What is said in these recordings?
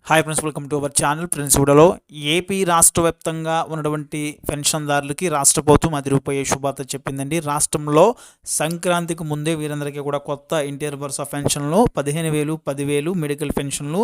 Hi friends, welcome to our channel. Friends, వీడియోలో AP రాష్ట్ర వ్యాప్తంగా ఉన్నటువంటి పెన్షన్దారులకి రాష్ట్ర ప్రభుత్వం అదిరిపోయే శుభార్త చెప్పిందండి. రాష్ట్రంలో సంక్రాంతికి ముందే వీరందరికీ కూడా కొత్త ఎన్టీఆర్ భరోసా పెన్షన్లు 15,000, 10,000 మెడికల్ పెన్షన్లు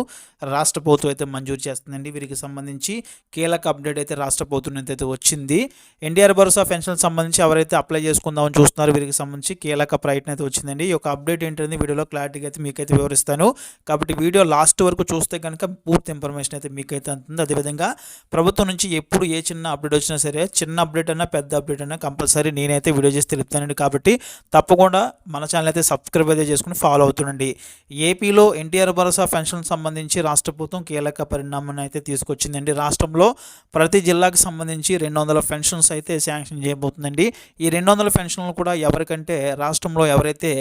రాష్ట్ర ప్రభుత్వం అయితే మంజూరు చేస్తుందండి. వీరికి సంబంధించి కీలక అప్డేట్ అయితే రాష్ట్ర ప్రభుత్వం అయితే వచ్చింది. ఎన్టీఆర్ భరోసా పెన్షన్ సంబంధించి ఎవరైతే అప్లై చేసుకుందామని చూస్తున్నారో వీరికి సంబంధించి కీలక ప్రయత్నం అయితే వచ్చిందండి. ఈ యొక్క అప్డేట్ ఏంటనేది వీడియోలో క్లారిటీగా అయితే మీకైతే వివరిస్తాను. కాబట్టి వీడియో లాస్ట్ వరకు చూస్తే కనుక పూర్తి ఇన్ఫర్మేషన్ అయితే మీకైతే అందుతుంది. అదేవిధంగా ప్రభుత్వం నుంచి ఎప్పుడు ఏ చిన్న అప్డేట్ వచ్చినా సరే, చిన్న అప్డేట్ అయినా పెద్ద అప్డేట్ అయినా కంపల్సరీ నేనైతే వీడియో చేసి తెలుపుతానండి. కాబట్టి తప్పకుండా మన ఛానల్ అయితే సబ్స్క్రైబ్ అయితే చేసుకుని ఫాలో అవుతుండండి. ఏపీలో ఎన్టీఆర్ భరోసా పెన్షన్ సంబంధించి రాష్ట్ర ప్రభుత్వం కీలక పరిణామాన్ని అయితే తీసుకొచ్చిందండి. రాష్ట్రంలో ప్రతి జిల్లాకు సంబంధించి 200 పెన్షన్స్ అయితే శాంక్షన్ చేయబోతుందండి. ఈ 200 పెన్షన్లు కూడా ఎవరికంటే రాష్ట్రంలో ఎవరైతే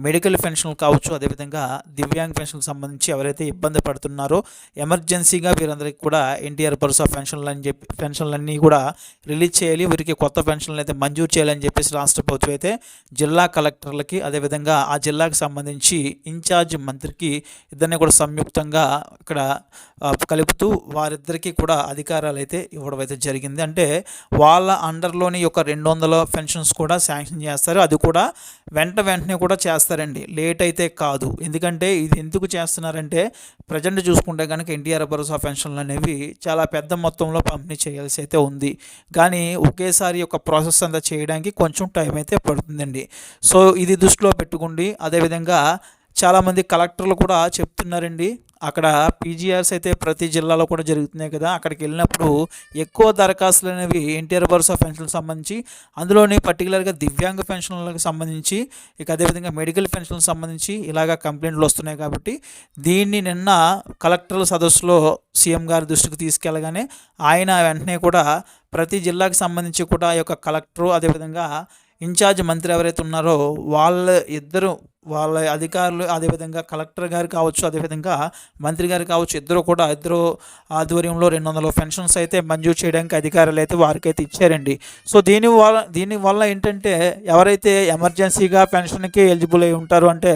మెడికల్ పెన్షన్లు కావచ్చు, అదేవిధంగా దివ్యాంగ్ పెన్షన్లకు సంబంధించి ఎవరైతే ఇబ్బంది పడుతున్నారో ఎమర్జెన్సీగా వీరందరికీ కూడా ఎన్టీఆర్ భరోసా పెన్షన్లన్నీ కూడా రిలీజ్ చేయాలి, వీరికి కొత్త పెన్షన్లు అయితే మంజూరు చేయాలని చెప్పేసి రాష్ట్ర ప్రభుత్వం అయితే జిల్లా కలెక్టర్లకి, అదేవిధంగా ఆ జిల్లాకు సంబంధించి ఇన్ఛార్జ్ మంత్రికి ఇద్దరిని కూడా సంయుక్తంగా ఇక్కడ కలుపుతూ వారిద్దరికీ కూడా అధికారాలు అయితే ఇవ్వడం అయితే జరిగింది. అంటే వాళ్ళ అండర్లోని యొక్క 200 పెన్షన్స్ కూడా శాంక్షన్ చేస్తారు. అది కూడా వెంటనే కూడా చేస్తారండి, లేట్ అయితే కాదు. ఎందుకంటే ఇది ఎందుకు చేస్తున్నారంటే ప్రజెంట్ చూసుకుంటే కనుక ఎన్టీఆర్ భరోసా పెన్షన్లు అనేవి చాలా పెద్ద మొత్తంలో పంపిణీ చేయాల్సి అయితే ఉంది. కానీ ఒకేసారి యొక్క ప్రాసెస్ అంతా చేయడానికి కొంచెం టైం అయితే పడుతుందండి. సో ఇది దృష్టిలో పెట్టుకోండి. అదేవిధంగా చాలామంది కలెక్టర్లు కూడా చెప్తున్నారండి, అక్కడ పీజీఆర్స్ అయితే ప్రతి జిల్లాలో కూడా జరుగుతున్నాయి కదా, అక్కడికి వెళ్ళినప్పుడు ఎక్కువ దరఖాస్తులు అనేవి ఎన్టీఆర్ భరోసా పెన్షన్లకు సంబంధించి, అందులోని పర్టికులర్గా దివ్యాంగ పెన్షన్లకు సంబంధించి, ఇక అదేవిధంగా మెడికల్ పెన్షన్లకు సంబంధించి ఇలాగ కంప్లైంట్లు వస్తున్నాయి. కాబట్టి దీన్ని నిన్న కలెక్టర్ల సదస్సులో సీఎం గారి దృష్టికి తీసుకెళ్ళగానే ఆయన వెంటనే కూడా ప్రతి జిల్లాకు సంబంధించి కూడా ఈ యొక్క కలెక్టరు, అదేవిధంగా ఇన్ఛార్జ్ మంత్రి ఎవరైతే ఉన్నారో వాళ్ళ అధికారులు, అదేవిధంగా కలెక్టర్ గారు కావచ్చు, అదేవిధంగా మంత్రి గారు కావచ్చు, ఇద్దరు ఆధ్వర్యంలో 200 పెన్షన్స్ అయితే మంజూరు చేయడానికి అధికారులు అయితే వారికైతే ఇచ్చారండి. సో దీనివల్ల ఏంటంటే ఎవరైతే ఎమర్జెన్సీగా పెన్షన్కి ఎలిజిబుల్ అయి ఉంటారో అంటే,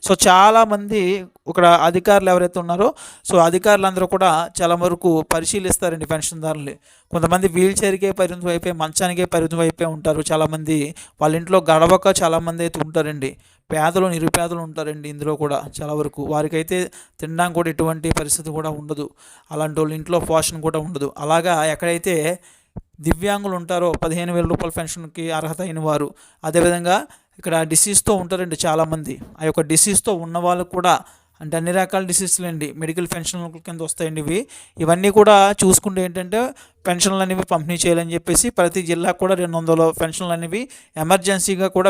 సో చాలామంది ఇక్కడ అధికారులు ఎవరైతే ఉన్నారో, సో అధికారులందరూ కూడా చాలా వరకు పరిశీలిస్తారండి పెన్షన్దారులు. కొంతమంది వీల్ చైర్కే పరిమితం అయిపోయి, మంచానికే పరిమితం అయిపోయి ఉంటారు. చాలామంది వాళ్ళ ఇంట్లో గడవక చాలామంది అయితే ఉంటారండి. నిరుపేదలు ఉంటారండి ఇందులో కూడా చాలా వరకు. వారికైతే తినడానికి కూడా ఎటువంటి పరిస్థితి కూడా ఉండదు. అలాంటి వాళ్ళు ఇంట్లో పోషణ కూడా ఉండదు. అలాగా ఎక్కడైతే దివ్యాంగులు ఉంటారో 15,000 రూపాయల పెన్షన్కి అర్హత అయిన వారు, అదేవిధంగా ఇక్కడ డిసీజ్తో ఉంటారండి చాలామంది. ఆ యొక్క డిసీజ్తో ఉన్న వాళ్ళు కూడా, అంటే అన్ని రకాల డిసీజ్లు అండి మెడికల్ పెన్షన్ల కింద వస్తాయండి. ఇవన్నీ కూడా చూసుకుంటే ఏంటంటే పెన్షన్లు అనేవి పంపిణీ చేయాలని చెప్పేసి ప్రతి జిల్లాకు కూడా 200 పెన్షన్లు అనేవి ఎమర్జెన్సీగా కూడా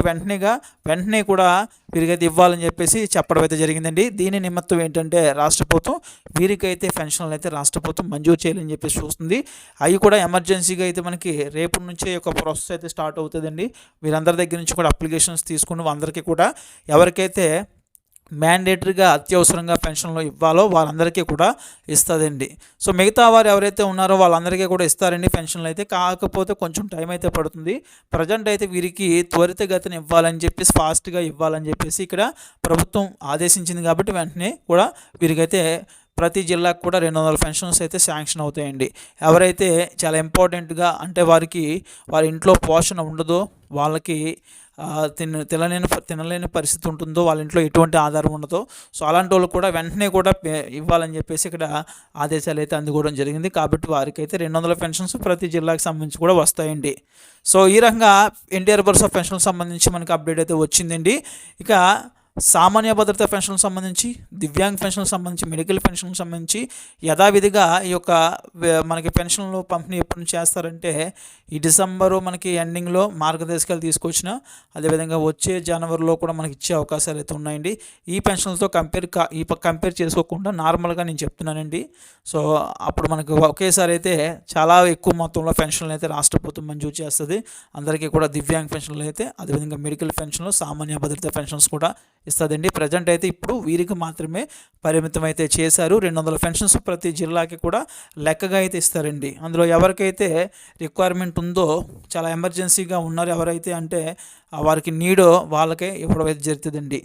వెంటనే కూడా వీరికైతే ఇవ్వాలని చెప్పేసి చెప్పడం అయితే జరిగిందండి. దీని నిమిత్తం ఏంటంటే రాష్ట్ర ప్రభుత్వం వీరికైతే పెన్షన్లు అయితే రాష్ట్ర ప్రభుత్వం మంజూరు చేయాలని చెప్పేసి చూస్తుంది. అవి కూడా ఎమర్జెన్సీగా అయితే మనకి రేపు నుంచే ఒక ప్రాసెస్ అయితే స్టార్ట్ అవుతుందండి. వీరందరి దగ్గర నుంచి కూడా అప్లికేషన్స్ తీసుకుని అందరికీ కూడా ఎవరికైతే మ్యాండేటరీగా అత్యవసరంగా పెన్షన్లు ఇవ్వాలో వాళ్ళందరికీ కూడా ఇస్తుందండి. సో మిగతా వారు ఎవరైతే ఉన్నారో వాళ్ళందరికీ కూడా ఇస్తారండి పెన్షన్లు అయితే. కాకపోతే కొంచెం టైం అయితే పడుతుంది. ప్రజెంట్ అయితే వీరికి త్వరితగతిన ఇవ్వాలని చెప్పేసి, ఫాస్ట్గా ఇవ్వాలని చెప్పేసి ఇక్కడ ప్రభుత్వం ఆదేశించింది. కాబట్టి వెంటనే కూడా వీరికైతే ప్రతి జిల్లాకు కూడా 200 పెన్షన్స్ అయితే శాంక్షన్ అవుతాయండి. ఎవరైతే చాలా ఇంపార్టెంట్గా, అంటే వారి ఇంట్లో పోషణ ఉండదో, వాళ్ళకి తినలేని పరిస్థితి ఉంటుందో, వాళ్ళ ఇంట్లో ఎటువంటి ఆధారం ఉండదో, సో అలాంటి వాళ్ళు కూడా వెంటనే కూడా ఇవ్వాలని చెప్పేసి ఇక్కడ ఆదేశాలు అయితే అందుకోవడం జరిగింది. కాబట్టి వారికైతే 200 పెన్షన్స్ ప్రతి జిల్లాకు సంబంధించి కూడా వస్తాయండి. సో ఈ రకంగా ఎన్టీఆర్ భరోసా పెన్షన్కి సంబంధించి మనకి అప్డేట్ అయితే వచ్చిందండి. ఇక సామాన్య భద్రత పెన్షన్కి సంబంధించి, దివ్యాంగ్ పెన్షన్కి సంబంధించి, మెడికల్ పెన్షన్కి సంబంధించి యథావిధిగా ఈ యొక్క మనకి పెన్షన్లు పంపిణీ ఎప్పటి నుంచి చేస్తారంటే, ఈ డిసెంబరు మనకి ఎండింగ్లో మార్గదర్శకాలు తీసుకొచ్చిన, అదేవిధంగా వచ్చే జనవరిలో కూడా మనకి ఇచ్చే అవకాశాలు అయితే ఉన్నాయండి. ఈ పెన్షన్లతో కంపేర్ చేసుకోకుండా నార్మల్గా నేను చెప్తున్నానండి. సో అప్పుడు మనకు ఒకేసారి అయితే చాలా ఎక్కువ మొత్తంలో పెన్షన్లు అయితే రాష్ట్ర ప్రభుత్వం మంజూరు చేస్తుంది అందరికీ కూడా. దివ్యాంగ్ పెన్షన్లు అయితే, అదేవిధంగా మెడికల్ పెన్షన్లు, సామాన్య భద్రత పెన్షన్స్ కూడా ఇస్తుందండి. ప్రజెంట్ అయితే ఇప్పుడు వీరికి మాత్రమే పరిమితం అయితే చేశారు. 200 పెన్షన్స్ ప్రతి జిల్లాకి కూడా లెక్కగా అయితే ఇస్తారండి. అందులో ఎవరికైతే రిక్వైర్మెంట్ ఉందో, చాలా ఎమర్జెన్సీగా ఉన్నారు ఎవరైతే అంటే వారికి నీడో వాళ్ళకే ఇవ్వడం అయితే జరుగుతుందండి.